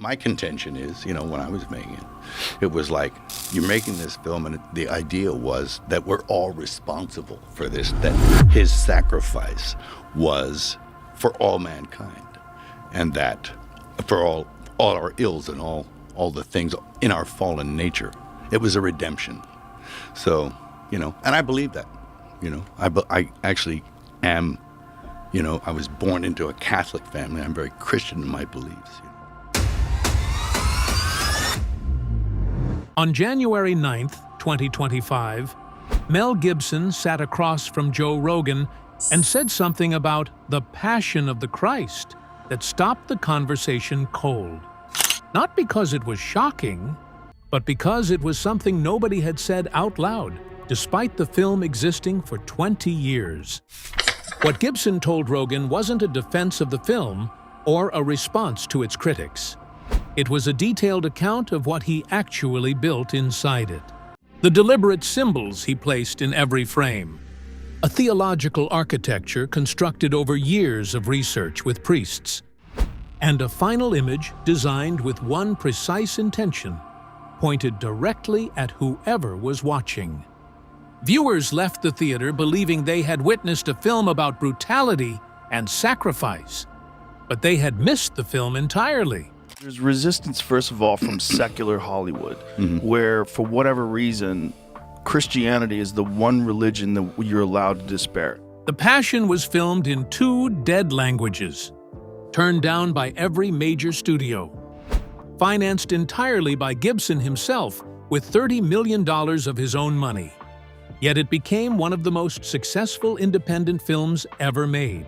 My contention is, when I was making it, it was like, you're making this film, and the idea was that we're all responsible for this, that his sacrifice was for all mankind, and that for all our ills and all the things in our fallen nature, it was a redemption. So, and I believe that, I actually am, I was born into a Catholic family. I'm very Christian in my beliefs. On January 9th, 2025, Mel Gibson sat across from Joe Rogan and said something about the passion of the Christ that stopped the conversation cold. Not because it was shocking, but because it was something nobody had said out loud, despite the film existing for 20 years. What Gibson told Rogan wasn't a defense of the film or a response to its critics. It was a detailed account of what he actually built inside it. The deliberate symbols he placed in every frame. A theological architecture constructed over years of research with priests. And a final image designed with one precise intention, pointed directly at whoever was watching. Viewers left the theater believing they had witnessed a film about brutality and sacrifice, but they had missed the film entirely. There's resistance, first of all, from secular Hollywood, where, for whatever reason, Christianity is the one religion that you're allowed to despair. The Passion was filmed in 2 dead languages, turned down by every major studio, financed entirely by Gibson himself with $30 million of his own money. Yet it became one of the most successful independent films ever made.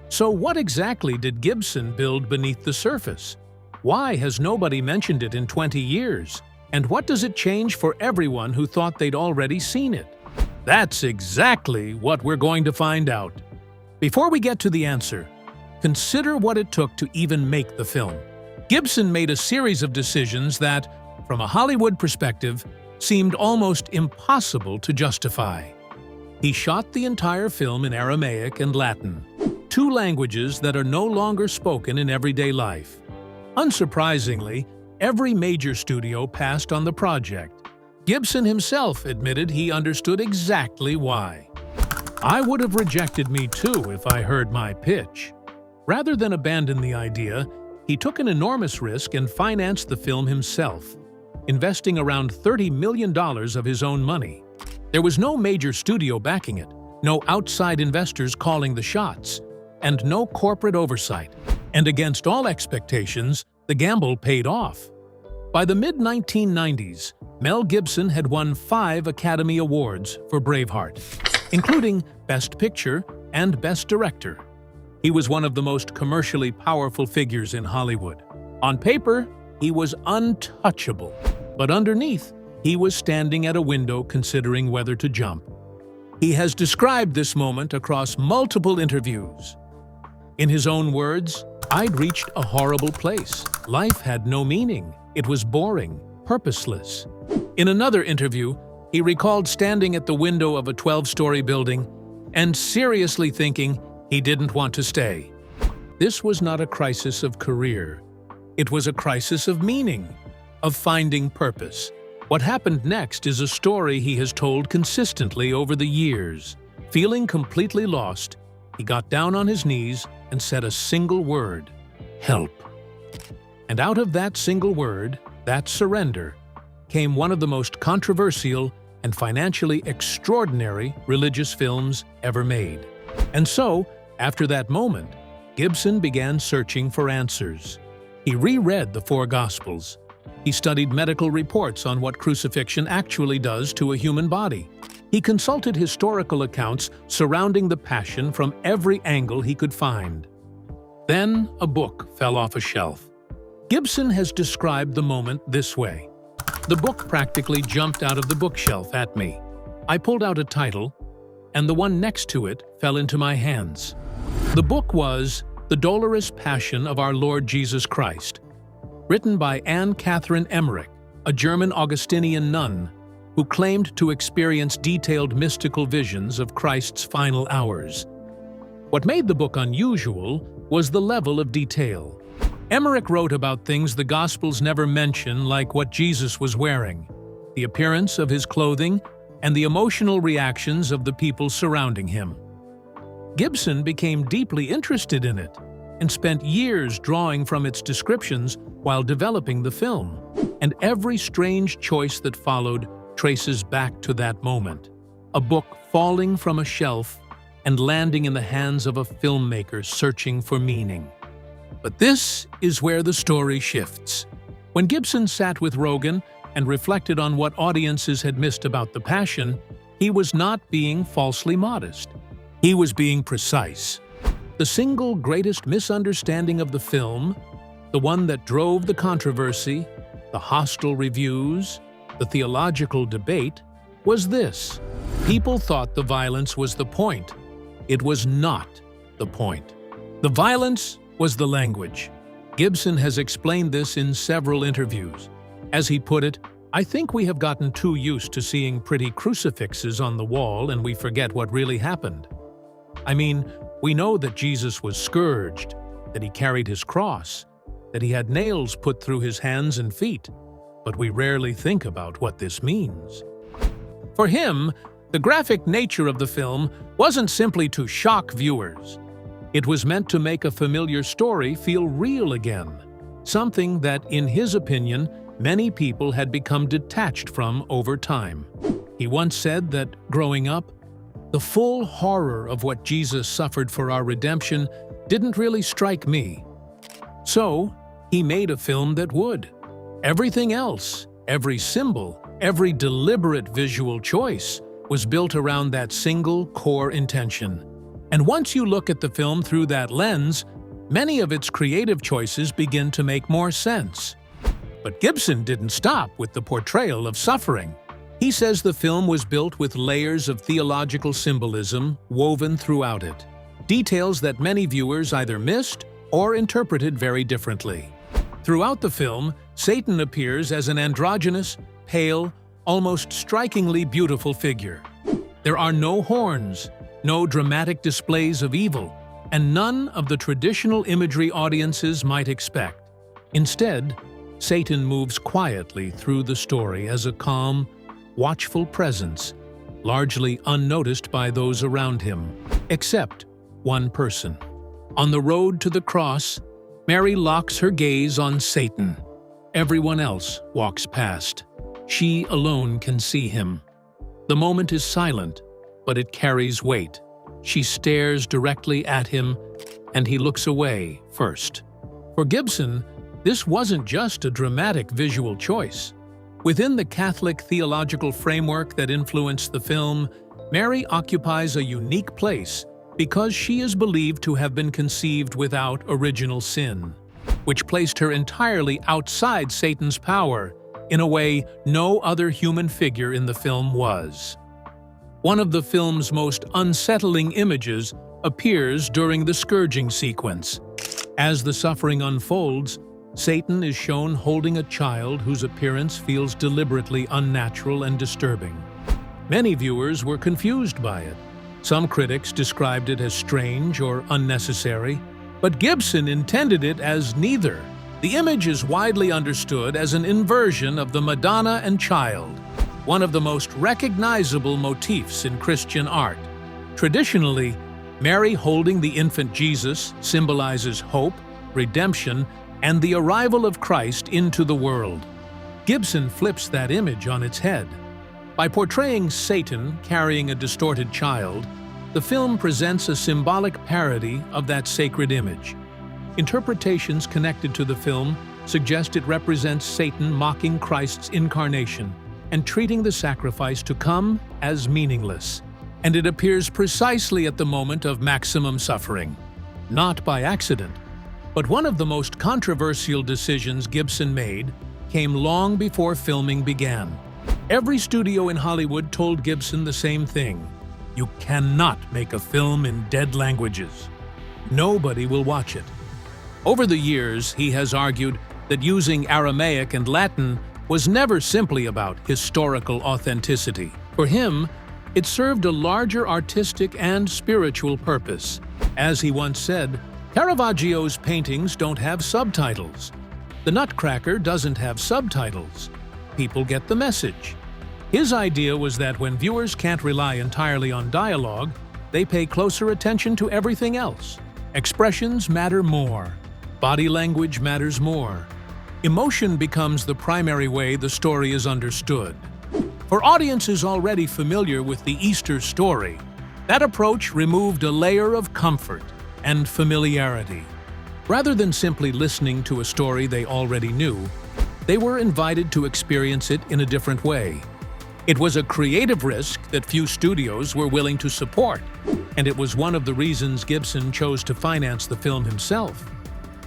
So what exactly did Gibson build beneath the surface? Why has nobody mentioned it in 20 years? And what does it change for everyone who thought they'd already seen it? That's exactly what we're going to find out. Before we get to the answer, consider what it took to even make the film. Gibson made a series of decisions that, from a Hollywood perspective, seemed almost impossible to justify. He shot the entire film in Aramaic and Latin, 2 languages that are no longer spoken in everyday life. Unsurprisingly, every major studio passed on the project. Gibson himself admitted he understood exactly why. I would have rejected me too if I heard my pitch. Rather than abandon the idea, he took an enormous risk and financed the film himself, investing around $30 million of his own money. There was no major studio backing it, no outside investors calling the shots, and no corporate oversight. And against all expectations, the gamble paid off. By the mid-1990s, Mel Gibson had won 5 Academy Awards for Braveheart, including Best Picture and Best Director. He was one of the most commercially powerful figures in Hollywood. On paper, he was untouchable, but underneath, he was standing at a window considering whether to jump. He has described this moment across multiple interviews. In his own words, "I'd reached a horrible place. Life had no meaning. It was boring, purposeless." In another interview, he recalled standing at the window of a 12-story building and seriously thinking he didn't want to stay. This was not a crisis of career. It was a crisis of meaning, of finding purpose. What happened next is a story he has told consistently over the years. Feeling completely lost, he got down on his knees and said a single word: help. And out of that single word, that surrender, came one of the most controversial and financially extraordinary religious films ever made. And so, after that moment, Gibson began searching for answers. He reread the 4 Gospels. He studied medical reports on what crucifixion actually does to a human body. He consulted historical accounts surrounding the Passion from every angle he could find. Then a book fell off a shelf. Gibson has described the moment this way: "The book practically jumped out of the bookshelf at me. I pulled out a title, and the one next to it fell into my hands. The book was The Dolorous Passion of Our Lord Jesus Christ, written by Anne Catherine Emmerich, a German Augustinian nun who claimed to experience detailed mystical visions of Christ's final hours. What made the book unusual was the level of detail. Emmerich wrote about things the Gospels never mention, like what Jesus was wearing, the appearance of his clothing, and the emotional reactions of the people surrounding him. Gibson became deeply interested in it and spent years drawing from its descriptions while developing the film, and every strange choice that followed traces back to that moment. A book falling from a shelf and landing in the hands of a filmmaker searching for meaning. But this is where the story shifts. When Gibson sat with Rogan and reflected on what audiences had missed about The Passion, he was not being falsely modest. He was being precise. The single greatest misunderstanding of the film, the one that drove the controversy, the hostile reviews, the theological debate, was this: people thought the violence was the point. It was not the point. The violence was the language. Gibson has explained this in several interviews. As he put it, "I think we have gotten too used to seeing pretty crucifixes on the wall and we forget what really happened. I mean, we know that Jesus was scourged, that he carried his cross, that he had nails put through his hands and feet, but we rarely think about what this means." For him, the graphic nature of the film wasn't simply to shock viewers. It was meant to make a familiar story feel real again, something that, in his opinion, many people had become detached from over time. He once said that, growing up, the full horror of what Jesus suffered for our redemption didn't really strike me. So, he made a film that would. Everything else, every symbol, every deliberate visual choice, was built around that single core intention. And once you look at the film through that lens, many of its creative choices begin to make more sense. But Gibson didn't stop with the portrayal of suffering. He says the film was built with layers of theological symbolism woven throughout it, details that many viewers either missed or interpreted very differently. Throughout the film, Satan appears as an androgynous, pale, almost strikingly beautiful figure. There are no horns, no dramatic displays of evil, and none of the traditional imagery audiences might expect. Instead, Satan moves quietly through the story as a calm, watchful presence, largely unnoticed by those around him, except one person. On the road to the cross, Mary locks her gaze on Satan. Everyone else walks past. She alone can see him. The moment is silent, but it carries weight. She stares directly at him, and he looks away first. For Gibson, this wasn't just a dramatic visual choice. Within the Catholic theological framework that influenced the film, Mary occupies a unique place because she is believed to have been conceived without original sin, which placed her entirely outside Satan's power in a way no other human figure in the film was. One of the film's most unsettling images appears during the scourging sequence. As the suffering unfolds, Satan is shown holding a child whose appearance feels deliberately unnatural and disturbing. Many viewers were confused by it. Some critics described it as strange or unnecessary, but Gibson intended it as neither. The image is widely understood as an inversion of the Madonna and Child, one of the most recognizable motifs in Christian art. Traditionally, Mary holding the infant Jesus symbolizes hope, redemption, and the arrival of Christ into the world. Gibson flips that image on its head. By portraying Satan carrying a distorted child, the film presents a symbolic parody of that sacred image. Interpretations connected to the film suggest it represents Satan mocking Christ's incarnation and treating the sacrifice to come as meaningless. And it appears precisely at the moment of maximum suffering. Not by accident, but one of the most controversial decisions Gibson made came long before filming began. Every studio in Hollywood told Gibson the same thing: you cannot make a film in dead languages. Nobody will watch it. Over the years, he has argued that using Aramaic and Latin was never simply about historical authenticity. For him, it served a larger artistic and spiritual purpose. As he once said, Caravaggio's paintings don't have subtitles. The Nutcracker doesn't have subtitles. People get the message. His idea was that when viewers can't rely entirely on dialogue, they pay closer attention to everything else. Expressions matter more. Body language matters more. Emotion becomes the primary way the story is understood. For audiences already familiar with the Easter story, that approach removed a layer of comfort and familiarity. Rather than simply listening to a story they already knew, they were invited to experience it in a different way. It was a creative risk that few studios were willing to support, and it was one of the reasons Gibson chose to finance the film himself.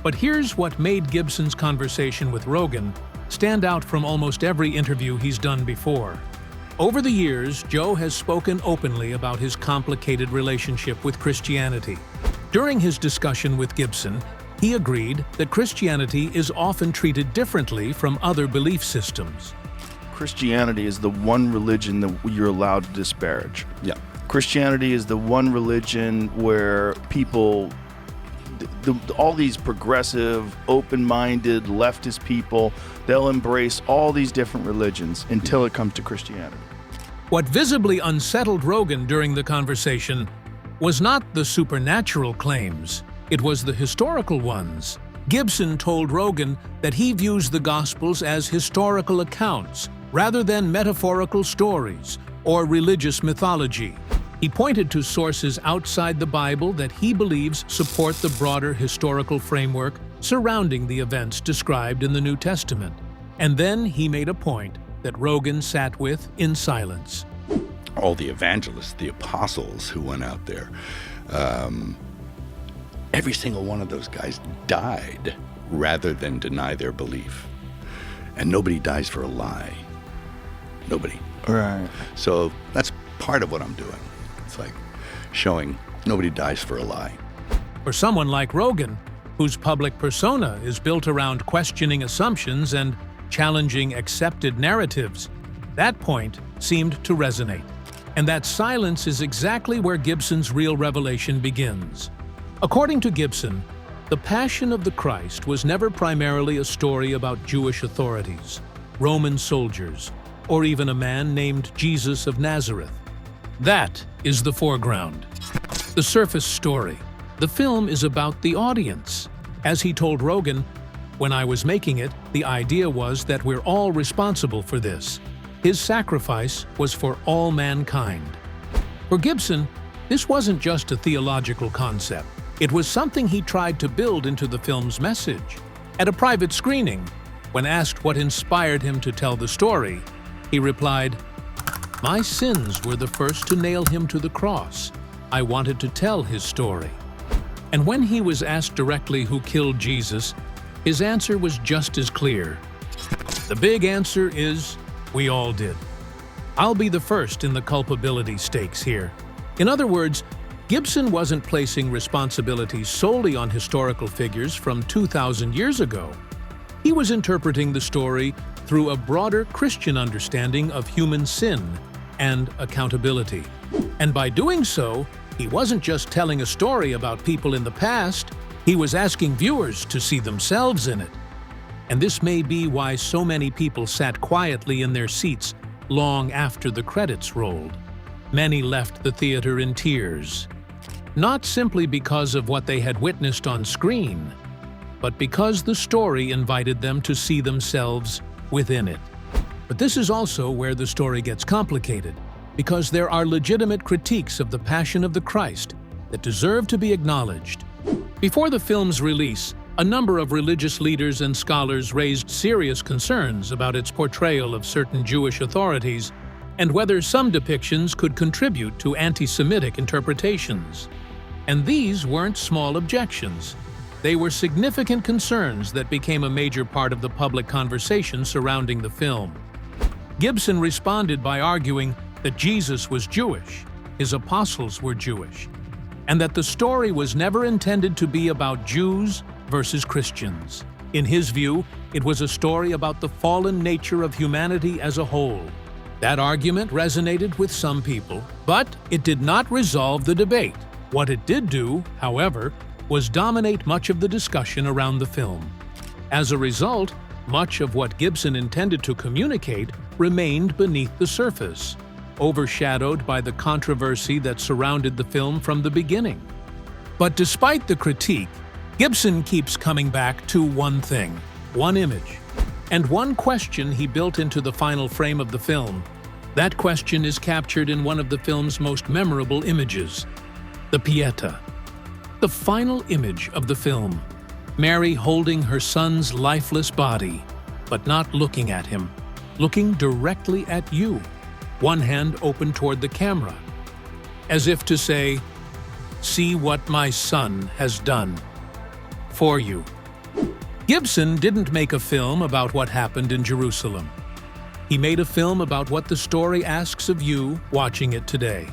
But here's what made Gibson's conversation with Rogan stand out from almost every interview he's done before. Over the years, Joe has spoken openly about his complicated relationship with Christianity. During his discussion with Gibson, he agreed that Christianity is often treated differently from other belief systems. Christianity is the one religion that you're allowed to disparage. Yeah. Christianity is the one religion where people, all these progressive, open-minded, leftist people, they'll embrace all these different religions until it comes to Christianity. What visibly unsettled Rogan during the conversation was not the supernatural claims, it was the historical ones. Gibson told Rogan that he views the Gospels as historical accounts rather than metaphorical stories or religious mythology. He pointed to sources outside the Bible that he believes support the broader historical framework surrounding the events described in the New Testament. And then he made a point that Rogan sat with in silence. All the evangelists, the apostles who went out there, every single one of those guys died rather than deny their belief. And nobody dies for a lie. Nobody. Right. So that's part of what I'm doing. It's like showing nobody dies for a lie. For someone like Rogan, whose public persona is built around questioning assumptions and challenging accepted narratives, that point seemed to resonate. And that silence is exactly where Gibson's real revelation begins. According to Gibson, the Passion of the Christ was never primarily a story about Jewish authorities, Roman soldiers, or even a man named Jesus of Nazareth. That is the foreground. The surface story. The film is about the audience. As he told Rogan, "When I was making it, the idea was that we're all responsible for this. His sacrifice was for all mankind." For Gibson, this wasn't just a theological concept. It was something he tried to build into the film's message. At a private screening, when asked what inspired him to tell the story, he replied, "My sins were the first to nail him to the cross. I wanted to tell his story." And when he was asked directly who killed Jesus, his answer was just as clear. The big answer is, we all did. I'll be the first in the culpability stakes here. In other words, Gibson wasn't placing responsibility solely on historical figures from 2,000 years ago. He was interpreting the story through a broader Christian understanding of human sin and accountability. And by doing so, he wasn't just telling a story about people in the past, he was asking viewers to see themselves in it. And this may be why so many people sat quietly in their seats long after the credits rolled. Many left the theater in tears, not simply because of what they had witnessed on screen, but because the story invited them to see themselves within it. But this is also where the story gets complicated, because there are legitimate critiques of the Passion of the Christ that deserve to be acknowledged. Before the film's release, a number of religious leaders and scholars raised serious concerns about its portrayal of certain Jewish authorities and whether some depictions could contribute to anti-Semitic interpretations. And these weren't small objections. They were significant concerns that became a major part of the public conversation surrounding the film. Gibson responded by arguing that Jesus was Jewish, his apostles were Jewish, and that the story was never intended to be about Jews versus Christians. In his view, it was a story about the fallen nature of humanity as a whole. That argument resonated with some people, but it did not resolve the debate. What it did do, however, was dominate much of the discussion around the film. As a result, much of what Gibson intended to communicate remained beneath the surface, overshadowed by the controversy that surrounded the film from the beginning. But despite the critique, Gibson keeps coming back to one thing, one image, and one question he built into the final frame of the film. That question is captured in one of the film's most memorable images, the Pieta. The final image of the film, Mary holding her son's lifeless body, but not looking at him, looking directly at you, one hand open toward the camera, as if to say, "See what my son has done for you." Gibson didn't make a film about what happened in Jerusalem. He made a film about what the story asks of you watching it today.